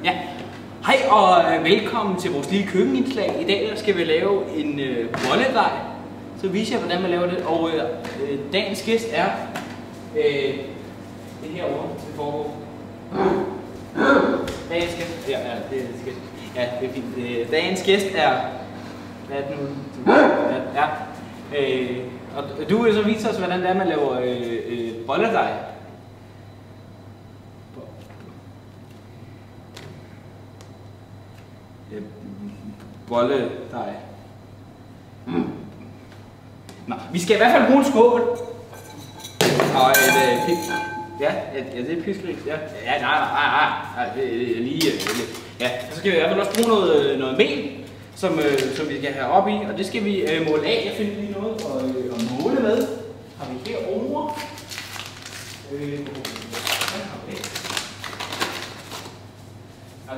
Ja, hej og velkommen til vores lille køkkenindslag. I dag skal vi lave en bolledej. Så viser jeg, hvordan man laver det. Og dagens gæst er det herovre til foregår. Dagens gæst, ja, det er gæst. Ja, det er fint. Dagens gæst er, hvad er det nu? Ja. Og du vil så vise os, hvordan det er, man laver bolledej. Bolledej. Nå, vi skal i hvert fald bruge en skål. Og et ja, det er piskerig. Ja, nej, det er lige. Ja, så skal vi i hvert fald også bruge noget mel, som vi skal have op i, og det skal vi måle af. Jeg finder lige noget at måle med. Har vi herovre. Nej.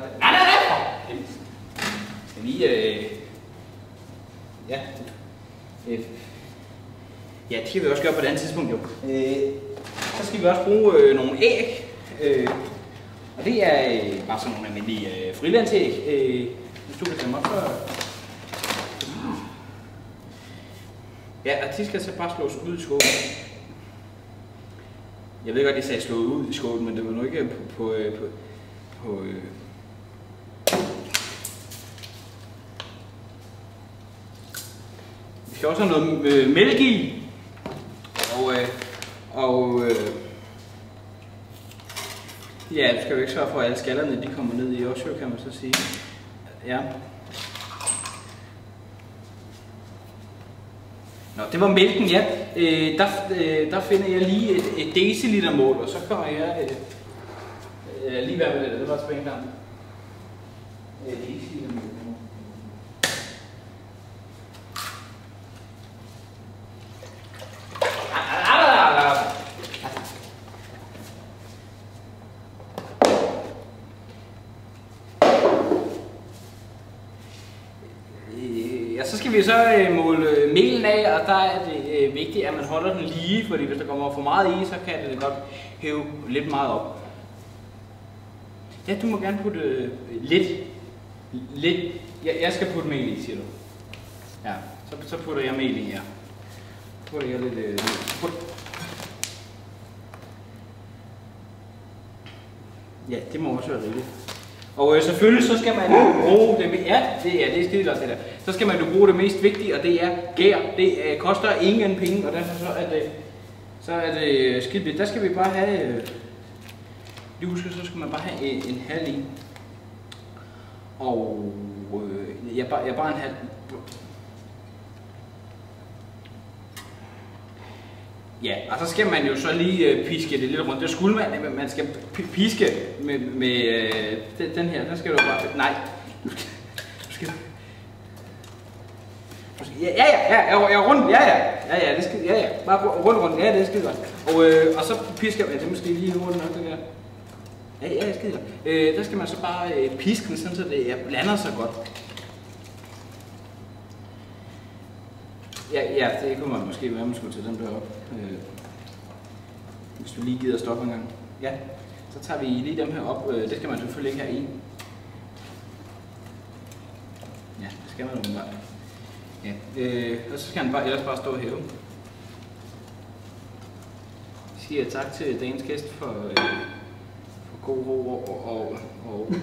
Skal lige ja, det skal vi også gøre på et andet tidspunkt jo. Så skal vi også bruge nogle æg. Og det er bare sådan nogle almindelige frilandsæg. Hvis du kan tage mig op for. Ja, og de skal så bare slås ud i skålen. Jeg ved godt, de sagde slået ud i skålen, men det var nu ikke på vi skal også have noget mælk i. Ja, du skal jo ikke sørge for, at alle skallerne de kommer ned i også, kan man så sige. Ja. Nå, det var mælken, ja. Der finder jeg lige et deciliter mål, og så kommer jeg lige hvad med det var spændende. Deciliter mål. Ja, så skal vi så måle melen af, og der er det vigtigt, at man holder den lige, fordi hvis der kommer for meget i, så kan det godt hæve lidt meget op. Ja, du må gerne putte lidt. Jeg skal putte mel i, siger du. Ja, så putter jeg mel i her. Putter jeg lidt. Ja, det må også være rigeligt. Og selvfølgelig så skal man jo bruge det mest, ja, det er skide godt det der. Så skal man jo bruge det mest vigtige, og det er gær. Det koster ingen penge, og derfor så er det skidt lidt. Der skal vi bare have, lige husk, så skal man bare have en halv i. Og bare en halv. Ja, og så skal man jo så lige piske det lidt rundt. Det skulle man skal piske med den her. Der skal du bare. Nej. Du skal. Ja, rundt. Ja, det skal. Ja. Bare rundt. Ja, det er skide godt. Og så pisker man det måske lige hurtigt nok det der. Ja, skide godt. Der skal man så bare piske den sådan, så det blander sig godt. Ja, det kunne man måske være, man skulle tage dem derop. Hvis du lige gider stoppe en gang. Ja, så tager vi lige dem her op. Det skal man selvfølgelig ikke have i. Ja, det skal man jo bare. Ja, og så skal han ellers bare stå og hæve. Jeg siger tak til dagens gæst for god ro og